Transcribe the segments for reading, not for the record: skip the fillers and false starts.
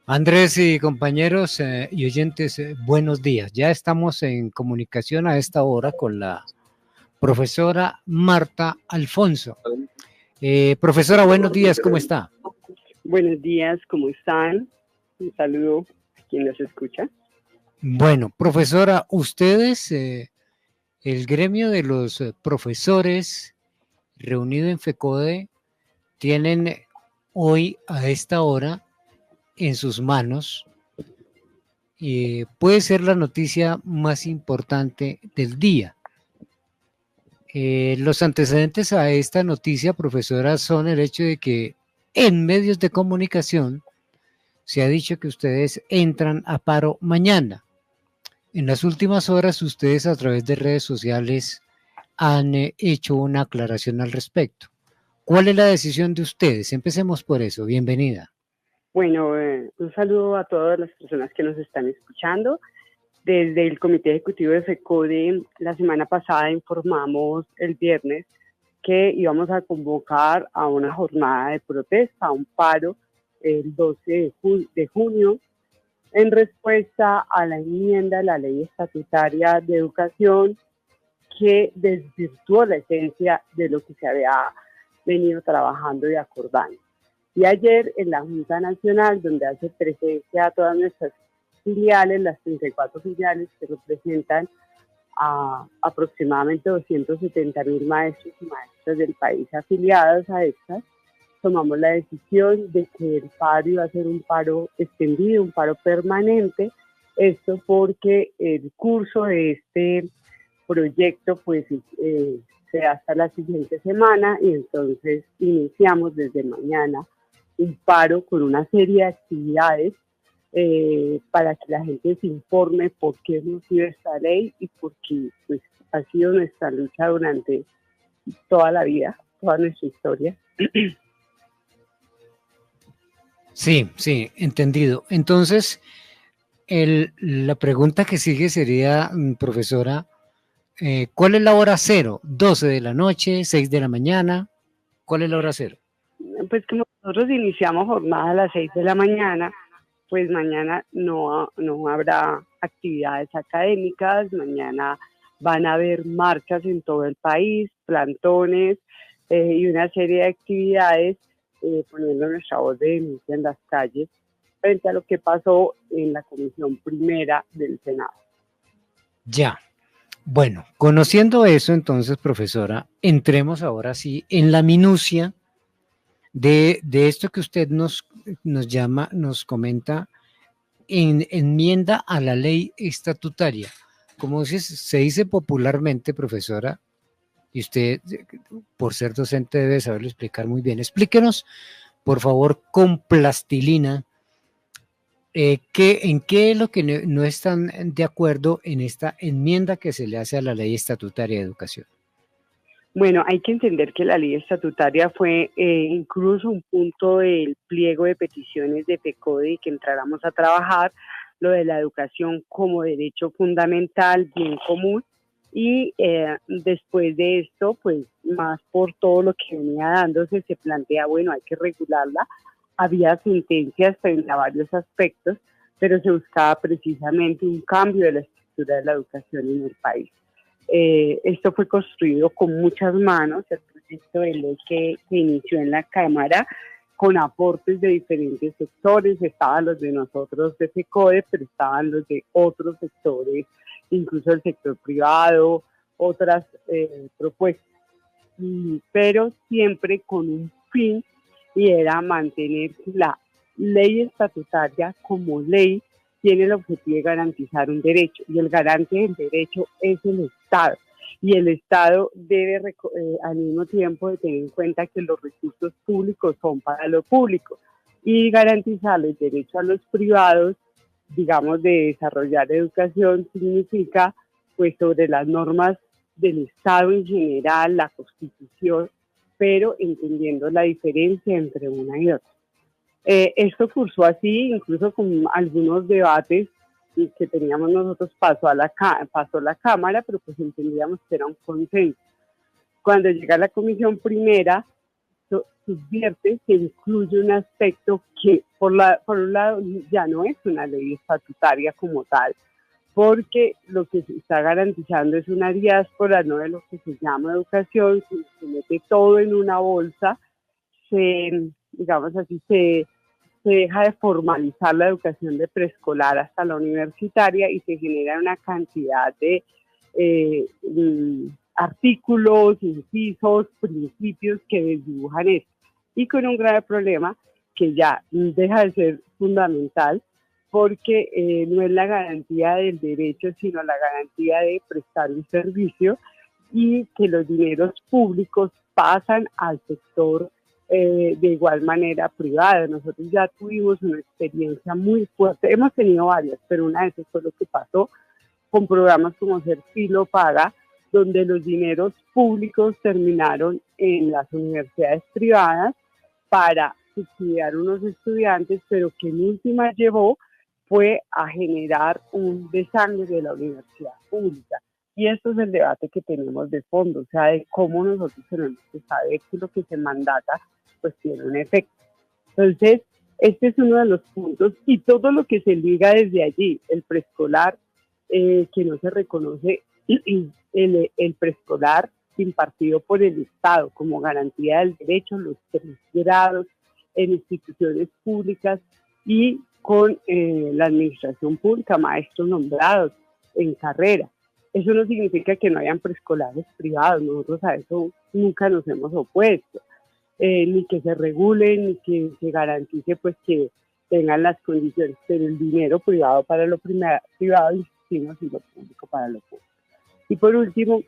Andrés y compañeros y oyentes, buenos días. Ya estamos en comunicación a esta hora con la profesora Marta Alfonso. Profesora, buenos días, ¿cómo está? Buenos días, ¿cómo están? Un saludo a quien nos escucha. Bueno, profesora, ustedes, el gremio de los profesores reunido en FECODE, tienen hoy a esta hora en sus manos, puede ser la noticia más importante del día. Los antecedentes a esta noticia, profesora, son el hecho de que en medios de comunicación se ha dicho que ustedes entran a paro mañana. En las últimas horas, ustedes a través de redes sociales han hecho una aclaración al respecto. ¿Cuál es la decisión de ustedes? Empecemos por eso. Bienvenida. Bueno, un saludo a todas las personas que nos están escuchando. Desde el Comité Ejecutivo de FECODE, la semana pasada informamos el viernes que íbamos a convocar a una jornada de protesta, a un paro, el 12 de junio, en respuesta a la enmienda a la Ley Estatutaria de Educación que desvirtuó la esencia de lo que se había venido trabajando y acordando. Y ayer en la Junta Nacional, donde hace presencia a todas nuestras filiales, las 34 filiales que representan a aproximadamente 270,000 maestros y maestras del país afiliados a estas, tomamos la decisión de que el paro iba a ser un paro extendido, un paro permanente. Esto porque el curso de este proyecto pues se da hasta la siguiente semana y entonces iniciamos desde mañana un paro con una serie de actividades para que la gente se informe por qué hemos sido esta ley y porque pues ha sido nuestra lucha durante toda la vida, toda nuestra historia. Sí, entendido. Entonces, la pregunta que sigue sería, profesora, ¿cuál es la hora cero? ¿12 de la noche, 6 de la mañana? ¿Cuál es la hora cero? Pues como nosotros iniciamos jornada a las 6 de la mañana, pues mañana no habrá actividades académicas, mañana van a haber marchas en todo el país, plantones y una serie de actividades poniendo nuestra voz de denuncia en las calles frente a lo que pasó en la Comisión Primera del Senado. Ya. Bueno, conociendo eso, entonces, profesora, entremos ahora sí en la minucia de esto que usted nos comenta en enmienda a la ley estatutaria. Como se dice popularmente, profesora, y usted, por ser docente, debe saberlo explicar muy bien. Explíquenos, por favor, con plastilina, en qué es lo que no están de acuerdo en esta enmienda que se le hace a la ley estatutaria de educación. Bueno, hay que entender que la ley estatutaria fue incluso un punto del pliego de peticiones de FECODE y que entráramos a trabajar lo de la educación como derecho fundamental, bien común, y después de esto, pues más por todo lo que venía dándose, se plantea, bueno, hay que regularla. Había sentencias frente a varios aspectos, pero se buscaba precisamente un cambio de la estructura de la educación en el país. Esto fue construido con muchas manos, el proyecto de ley que inició en la Cámara con aportes de diferentes sectores, estaban los de nosotros de FECODE, pero estaban los de otros sectores, incluso el sector privado, otras propuestas, pero siempre con un fin y era mantener la ley estatutaria como ley tiene el objetivo de garantizar un derecho y el garante del derecho es el Estado y el Estado debe al mismo tiempo de tener en cuenta que los recursos públicos son para lo público y garantizar el derecho a los privados, digamos, de desarrollar educación significa pues sobre las normas del Estado en general, la Constitución, pero entendiendo la diferencia entre una y otra. Esto cursó así, incluso con algunos debates que teníamos nosotros, pasó la Cámara, pero pues entendíamos que era un consenso. Cuando llega la Comisión Primera, esto subvierte, se incluye un aspecto que por un lado ya no es una ley estatutaria como tal, porque lo que se está garantizando es una diáspora, no de lo que se llama educación, sino se mete todo en una bolsa, digamos así, se deja de formalizar la educación de preescolar hasta la universitaria y se genera una cantidad de artículos, incisos, principios que desdibujan esto. Y con un grave problema que ya deja de ser fundamental, porque no es la garantía del derecho, sino la garantía de prestar un servicio y que los dineros públicos pasan al sector de igual manera privada. Nosotros ya tuvimos una experiencia muy fuerte, hemos tenido varias, pero una de esas fue lo que pasó con programas como Ser Filo Paga, donde los dineros públicos terminaron en las universidades privadas para subsidiar unos estudiantes, pero que en última llevó fue a generar un desangre de la universidad pública. Y esto es el debate que tenemos de fondo, o sea, de cómo nosotros tenemos que saber que lo que se mandata pues tiene un efecto. Entonces, este es uno de los puntos y todo lo que se liga desde allí, el preescolar, que no se reconoce el preescolar impartido por el Estado como garantía del derecho, los 3 grados en instituciones públicas y con la administración pública, maestros nombrados en carrera. Eso no significa que no hayan preescolares privados, nosotros a eso nunca nos hemos opuesto, ni que se regule, ni que se garantice pues que tengan las condiciones, pero el dinero privado para lo privado y lo público para lo público. Y por último,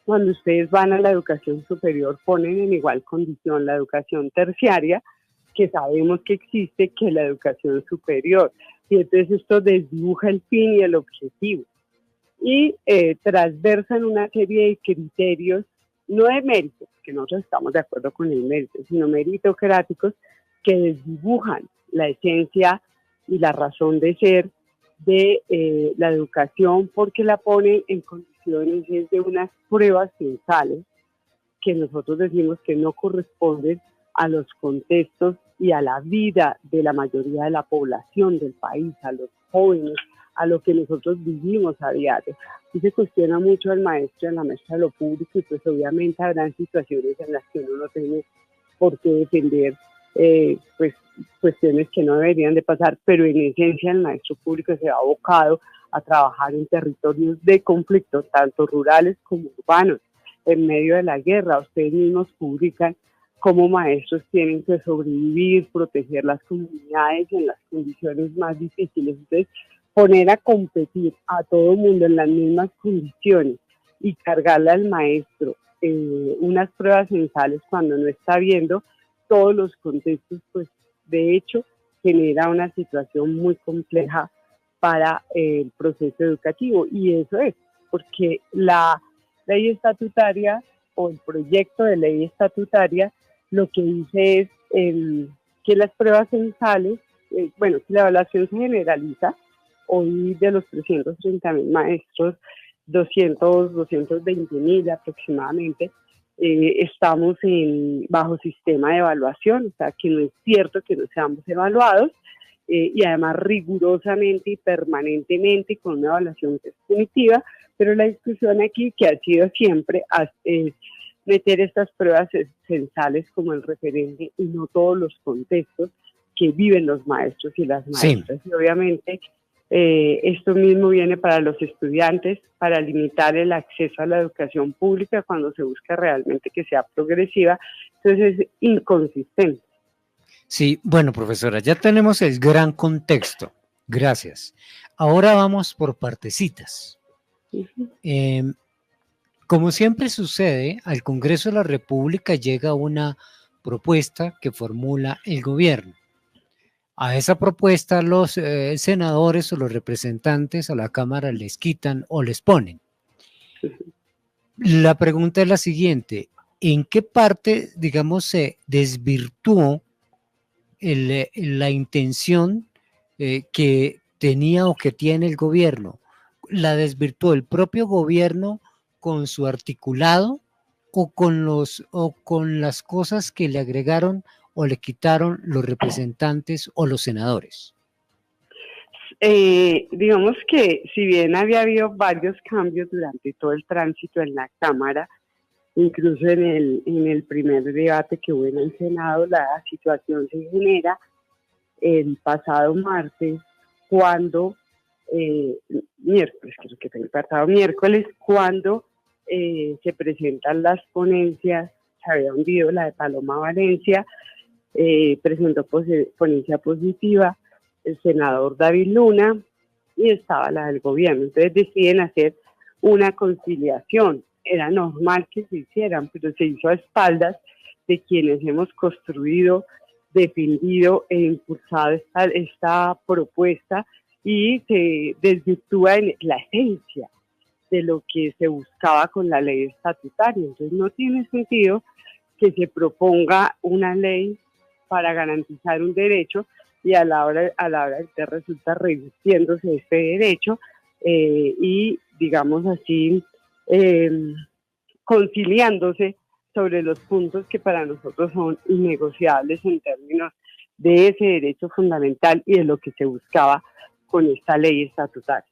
cuando ustedes van a la educación superior, ponen en igual condición la educación terciaria, que sabemos que existe, que la educación superior. Y entonces esto desdibuja el fin y el objetivo. Y transversan una serie de criterios, no de mérito, que nosotros estamos de acuerdo con el mérito, sino meritocráticos, que desdibujan la esencia y la razón de ser de la educación, porque la ponen en condiciones de unas pruebas censales que nosotros decimos que no corresponden a los contextos y a la vida de la mayoría de la población del país, a los jóvenes, a lo que nosotros vivimos a diario. Y se cuestiona mucho al maestro y a la maestra de lo público y pues obviamente habrán situaciones en las que uno no tiene por qué defender pues cuestiones que no deberían de pasar, pero en esencia el maestro público se ha abocado a trabajar en territorios de conflicto, tanto rurales como urbanos, en medio de la guerra. Ustedes mismos publican cómo maestros tienen que sobrevivir, proteger las comunidades en las condiciones más difíciles. Entonces, poner a competir a todo el mundo en las mismas condiciones y cargarle al maestro unas pruebas censales cuando no está viendo todos los contextos, pues de hecho genera una situación muy compleja para el proceso educativo. Y eso es porque la ley estatutaria o el proyecto de ley estatutaria lo que dice es que las pruebas censales, que la evaluación se generaliza. Hoy de los 330.000 maestros, 220.000 aproximadamente, estamos bajo sistema de evaluación, o sea que no es cierto que no seamos evaluados, y además rigurosamente y permanentemente con una evaluación que es punitiva, pero la discusión aquí que ha sido siempre es meter estas pruebas censales como el referente y no todos los contextos que viven los maestros y las maestras. Sí. Y obviamente esto mismo viene para los estudiantes, para limitar el acceso a la educación pública cuando se busca realmente que sea progresiva, entonces es inconsistente. Sí, bueno, profesora, ya tenemos el gran contexto, gracias. Ahora vamos por partecitas. Como siempre sucede, al Congreso de la República llega una propuesta que formula el gobierno. A esa propuesta los senadores o los representantes a la Cámara les quitan o les ponen. La pregunta es la siguiente: ¿en qué parte, digamos, se desvirtuó la intención que tenía o que tiene el gobierno? ¿La desvirtuó el propio gobierno con su articulado o con las cosas que le agregaron o le quitaron los representantes o los senadores? Digamos que si bien había habido varios cambios durante todo el tránsito en la Cámara, incluso en el primer debate que hubo en el Senado, la situación se genera el pasado martes, cuando, miércoles, creo que fue el pasado miércoles, cuando se presentan las ponencias. Se había hundido la de Paloma Valencia, presentó ponencia positiva el senador David Luna y estaba la del gobierno. Entonces deciden hacer una conciliación. Era normal que se hicieran, pero se hizo a espaldas de quienes hemos construido, defendido e impulsado esta propuesta, y se desvirtúa en la esencia de lo que se buscaba con la ley estatutaria. Entonces no tiene sentido que se proponga una ley para garantizar un derecho y a la hora de que resulta revirtiéndose este derecho y, digamos así, conciliándose sobre los puntos que para nosotros son innegociables en términos de ese derecho fundamental y de lo que se buscaba con esta ley estatutaria.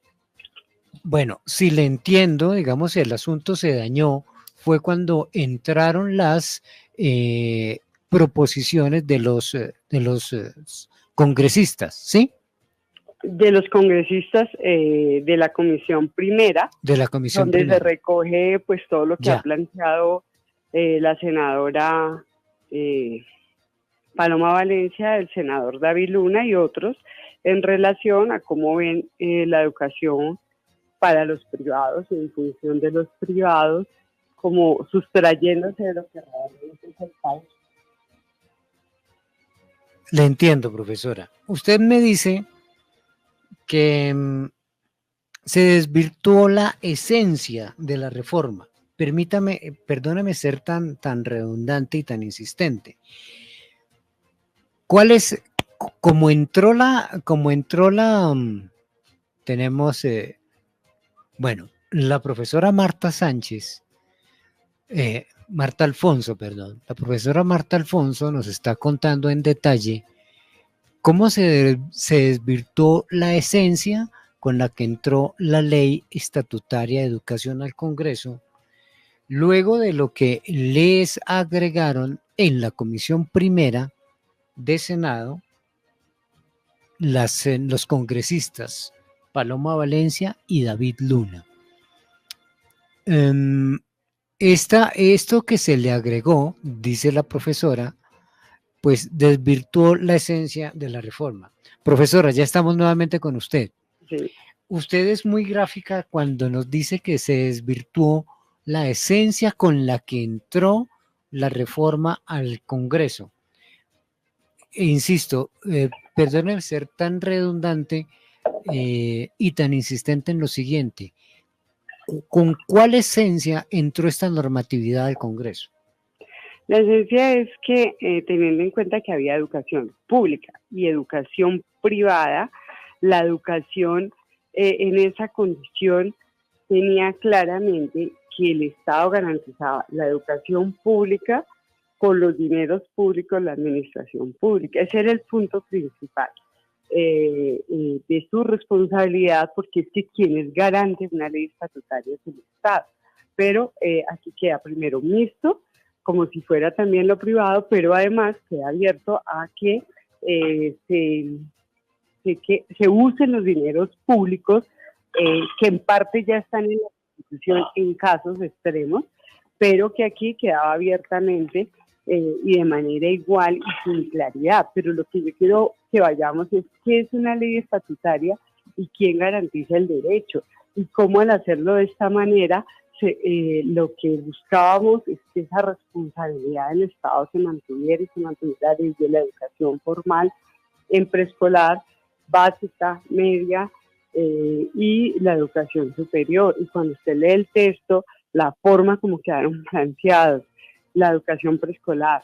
Bueno, si le entiendo, digamos, el asunto se dañó fue cuando entraron las proposiciones de los congresistas, ¿sí? De los congresistas de la comisión primera, de la comisión donde primera se recoge pues todo lo que ya ha planteado la senadora Paloma Valencia, el senador David Luna y otros en relación a cómo ven la educación para los privados, en función de los privados, como sustrayéndose de lo que realmente es el país. Le entiendo, profesora. Usted me dice que se desvirtuó la esencia de la reforma. Permítame, perdóname ser tan redundante y tan insistente. ¿Cuál es, como entró la, tenemos, bueno, la profesora Marta Sánchez, Marta Alfonso, perdón, la profesora Marta Alfonso nos está contando en detalle cómo se desvirtuó la esencia con la que entró la ley estatutaria de educación al Congreso, luego de lo que les agregaron en la comisión primera de Senado los congresistas Paloma Valencia y David Luna. Esto que se le agregó, dice la profesora, pues desvirtuó la esencia de la reforma. Profesora, ya estamos nuevamente con usted. Sí. Usted es muy gráfica cuando nos dice que se desvirtuó la esencia con la que entró la reforma al Congreso. E insisto, perdóneme ser tan redundante y tan insistente en lo siguiente. ¿Con cuál esencia entró esta normatividad al Congreso? La esencia es que, teniendo en cuenta que había educación pública y educación privada, la educación en esa condición tenía claramente que el Estado garantizaba la educación pública con los dineros públicos, la administración pública. Ese era el punto principal de su responsabilidad, porque es que quien es garante de una ley estatutaria es el Estado. Pero aquí queda primero mixto, como si fuera también lo privado, pero además queda abierto a que se usen los dineros públicos, que en parte ya están en la Constitución en casos extremos, pero que aquí quedaba abiertamente y de manera igual y sin claridad. Pero lo que yo quiero que vayamos es qué es una ley estatutaria y quién garantiza el derecho, y cómo al hacerlo de esta manera lo que buscábamos es que esa responsabilidad del Estado se mantuviera y se mantuviera desde la educación formal, en preescolar, básica, media y la educación superior. Y cuando usted lee el texto, la forma como quedaron planteados, la educación preescolar,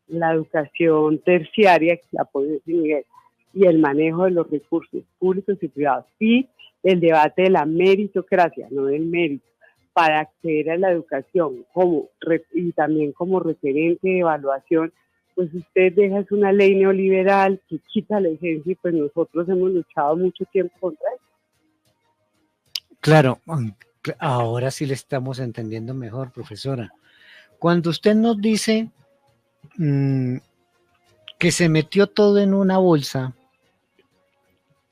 la educación terciaria, que la apoyo de nivel, y el manejo de los recursos públicos y privados, y el debate de la meritocracia, no del mérito, para acceder a la educación y también como referente de evaluación, pues usted deja es una ley neoliberal que quita la esencia y pues nosotros hemos luchado mucho tiempo contra eso. Claro, ahora sí le estamos entendiendo mejor, profesora. Cuando usted nos dice que se metió todo en una bolsa,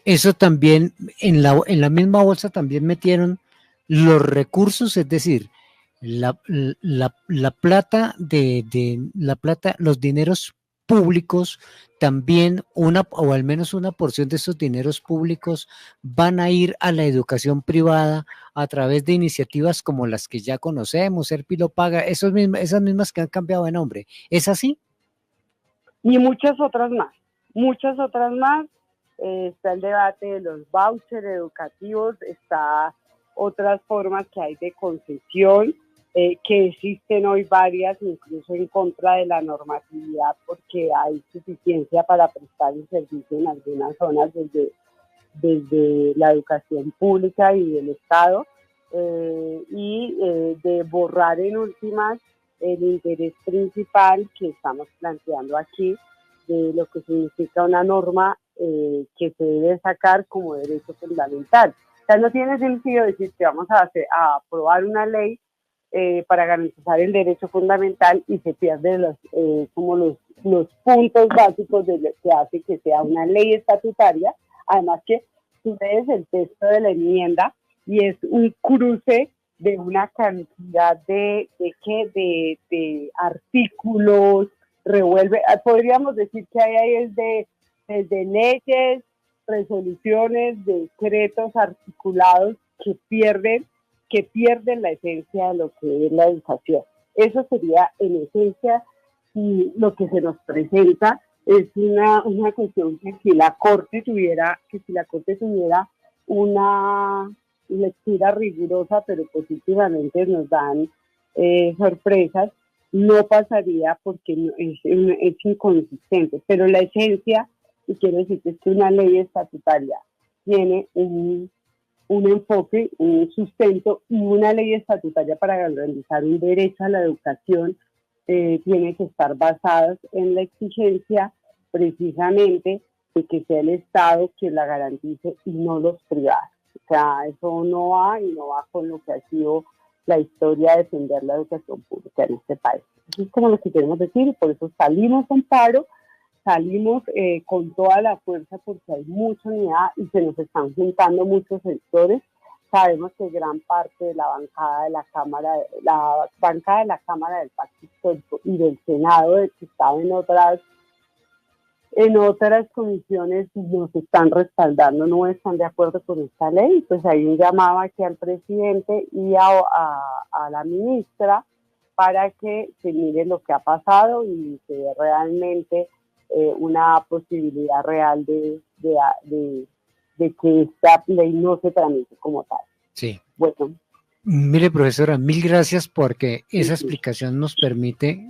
eso también, en la misma bolsa también metieron los recursos, es decir, la plata la plata, los dineros públicos, también o al menos una porción de esos dineros públicos van a ir a la educación privada a través de iniciativas como las que ya conocemos, Serpi lo paga, esas mismas que han cambiado de nombre. ¿Es así? Y muchas otras más, muchas otras más. Está el debate de los vouchers educativos, está otras formas que hay de concesión, que existen hoy varias, incluso en contra de la normatividad, porque hay suficiencia para prestar el servicio en algunas zonas desde la educación pública y del Estado, de borrar en últimas el interés principal que estamos planteando aquí, de lo que significa una norma que se debe sacar como derecho fundamental. O sea, no tiene sentido decir que vamos a aprobar una ley para garantizar el derecho fundamental y se pierden los puntos básicos de lo que hace que sea una ley estatutaria. Además que tú lees el texto de la enmienda y es un cruce de una cantidad de artículos, podríamos decir que hay desde leyes, resoluciones, decretos articulados que pierden la esencia de lo que es la educación. Eso sería en esencia lo que se nos presenta. Es una cuestión que si la Corte tuviera una lectura rigurosa, pero positivamente nos dan sorpresas, no pasaría porque es inconsistente. Pero la esencia, y quiero decir que es que una ley estatutaria tiene un enfoque, un sustento, y una ley estatutaria para garantizar un derecho a la educación tiene que estar basada en la exigencia precisamente de que sea el Estado quien la garantice y no los privados. O sea, eso no va con lo que ha sido la historia de defender la educación pública en este país. Eso es como lo que queremos decir y por eso salimos en paro, salimos con toda la fuerza porque hay mucha unidad y se nos están juntando muchos sectores. Sabemos que gran parte de la bancada de la Cámara del Pacto Histórico y del Senado, que estaba en otras comisiones, nos están respaldando, no están de acuerdo con esta ley. Pues hay un llamado aquí al presidente y a la ministra para que se mire lo que ha pasado y se dé realmente una posibilidad real de que esta ley no se tramite como tal. Sí. Bueno. Mire, profesora, mil gracias porque esa explicación nos permite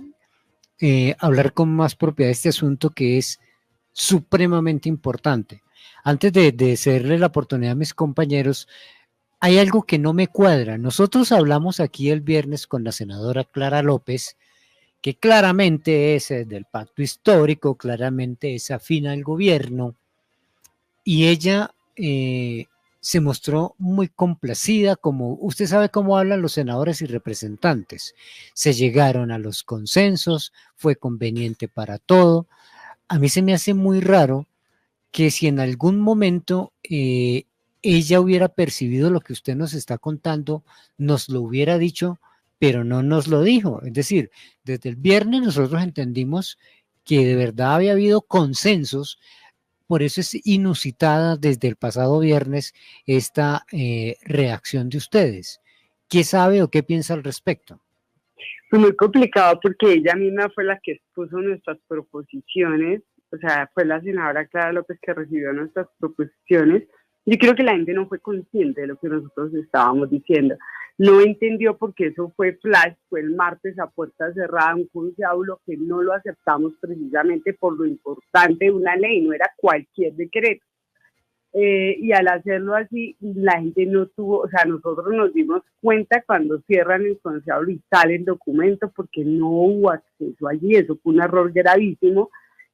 hablar con más propiedad de este asunto que es supremamente importante. Antes de cederle la oportunidad a mis compañeros, hay algo que no me cuadra. Nosotros hablamos aquí el viernes con la senadora Clara López, que claramente es del pacto histórico, claramente es afín al gobierno, y ella se mostró muy complacida, como usted sabe cómo hablan los senadores y representantes. Se llegaron a los consensos, fue conveniente para todo. A mí se me hace muy raro que si en algún momento ella hubiera percibido lo que usted nos está contando, nos lo hubiera dicho, pero no nos lo dijo. Es decir, desde el viernes nosotros entendimos que de verdad había habido consensos, por eso es inusitada desde el pasado viernes esta reacción de ustedes. ¿Qué sabe o qué piensa al respecto? Fue muy complicado porque ella misma fue la que expuso nuestras proposiciones, o sea, fue la senadora Clara López que recibió nuestras proposiciones. Yo creo que la gente no fue consciente de lo que nosotros estábamos diciendo. No entendió porque eso fue flash, fue el martes a puerta cerrada, un conciliábulo que no lo aceptamos precisamente por lo importante de una ley, no era cualquier decreto. Y al hacerlo así, la gente no tuvo, o sea, nosotros nos dimos cuenta cuando cierran el confiable y sale el documento porque no hubo acceso allí, eso fue un error gravísimo.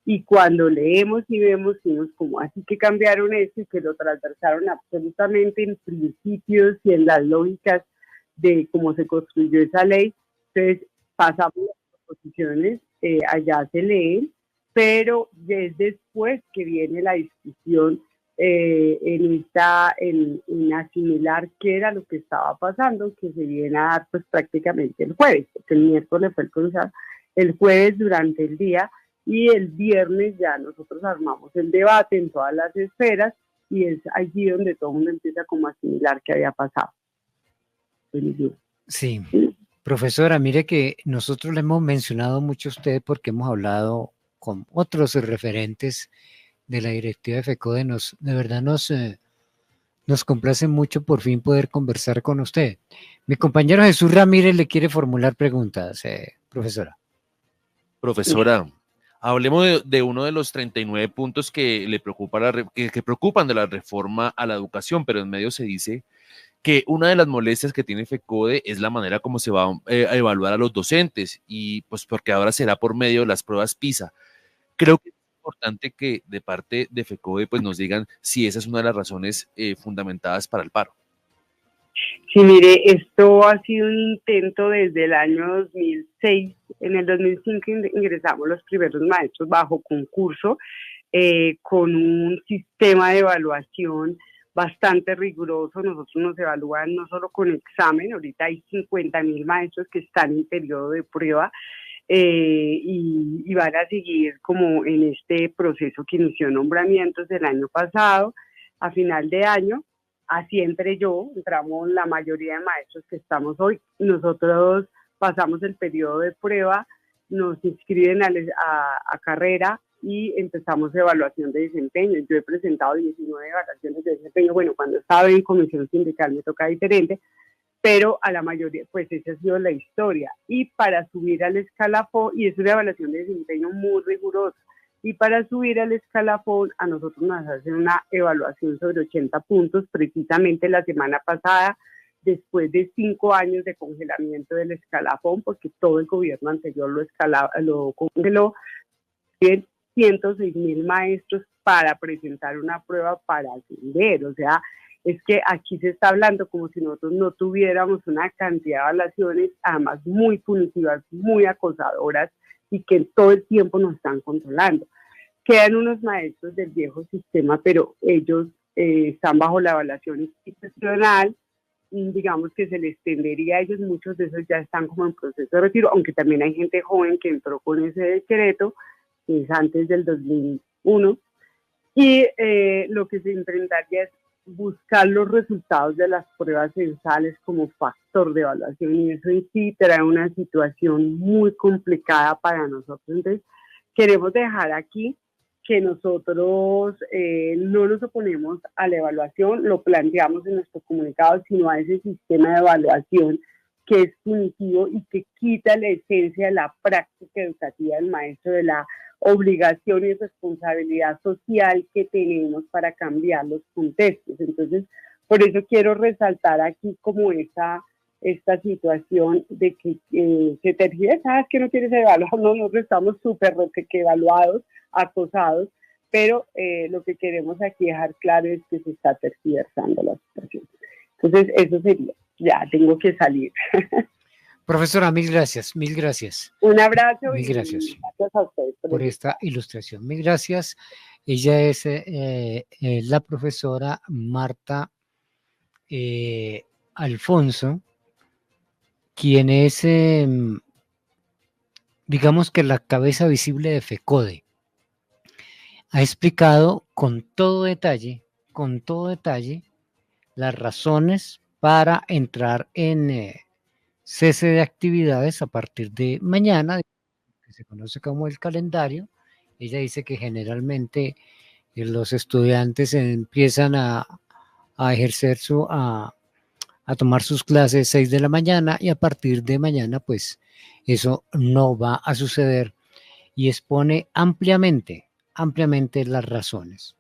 Y cuando leemos y vemos, vimos como así que cambiaron esto y que lo transversaron absolutamente en principios y en las lógicas de cómo se construyó esa ley. Entonces, pasamos las proposiciones, allá se leen, pero es después que viene la discusión en asimilar qué era lo que estaba pasando, que se viene a dar pues prácticamente el jueves, porque el miércoles fue el jueves durante el día, y el viernes ya nosotros armamos el debate en todas las esferas y es allí donde todo el mundo empieza como a asimilar qué había pasado. Sí, profesora, mire que nosotros le hemos mencionado mucho a usted porque hemos hablado con otros referentes de la directiva de FECODE. De verdad nos complace mucho por fin poder conversar con usted. Mi compañero Jesús Ramírez le quiere formular preguntas, profesora. Profesora, hablemos de uno de los 39 puntos que le que preocupan de la reforma a la educación, pero en medio se dice que una de las molestias que tiene FECODE es la manera como se va a evaluar a los docentes, y pues porque ahora será por medio de las pruebas PISA. Creo que es importante que de parte de FECODE pues nos digan si esa es una de las razones fundamentadas para el paro. Sí, mire, esto ha sido un intento desde el año 2006. En el 2005 ingresamos los primeros maestros bajo concurso, con un sistema de evaluación bastante riguroso. Nosotros nos evalúan no solo con examen, ahorita hay 50.000 maestros que están en periodo de prueba, y van a seguir como en este proceso que inició nombramientos el año pasado, a final de año. Así entramos la mayoría de maestros que estamos hoy. Nosotros pasamos el periodo de prueba, nos inscriben a carrera y empezamos evaluación de desempeño. Yo he presentado 19 evaluaciones de desempeño. Bueno, cuando estaba en comisión sindical me toca diferente, pero a la mayoría, pues esa ha sido la historia. Y para subir al escalafón, y es una evaluación de desempeño muy rigurosa, y para subir al escalafón a nosotros nos hacen una evaluación sobre 80 puntos, precisamente la semana pasada, después de 5 años de congelamiento del escalafón, porque todo el gobierno anterior lo congeló, 106.000 maestros para presentar una prueba para ascender. O sea, es que aquí se está hablando como si nosotros no tuviéramos una cantidad de evaluaciones, además muy punitivas, muy acosadoras, y que todo el tiempo nos están controlando. Quedan unos maestros del viejo sistema, pero ellos están bajo la evaluación institucional, digamos que se les tendería a ellos, muchos de esos ya están como en proceso de retiro, aunque también hay gente joven que entró con ese decreto, que es antes del 2001, y lo que se intentaría es buscar los resultados de las pruebas censales como factor de evaluación, y eso en sí trae una situación muy complicada para nosotros. Entonces, queremos dejar aquí que nosotros no nos oponemos a la evaluación, lo planteamos en nuestro comunicado, sino a ese sistema de evaluación que es punitivo y que quita la esencia de la práctica educativa del maestro, de la obligación y responsabilidad social que tenemos para cambiar los contextos. Entonces, por eso quiero resaltar aquí como esta situación de que se tergiversa, es que no quieres evaluar, no, nosotros estamos súper evaluados, acosados, pero lo que queremos aquí dejar claro es que se está tergiversando la situación. Entonces, eso sería, ya tengo que salir. Profesora, mil gracias, mil gracias. Un abrazo mil gracias. Y gracias a ustedes por esta ilustración. Mil gracias. Ella es la profesora Marta Alfonso, quien es, digamos que la cabeza visible de FECODE. Ha explicado con todo detalle, las razones para entrar en cese de actividades a partir de mañana, que se conoce como el calendario. Ella dice que generalmente los estudiantes empiezan a ejercer a tomar sus clases 6 de la mañana, y a partir de mañana pues eso no va a suceder, y expone ampliamente las razones.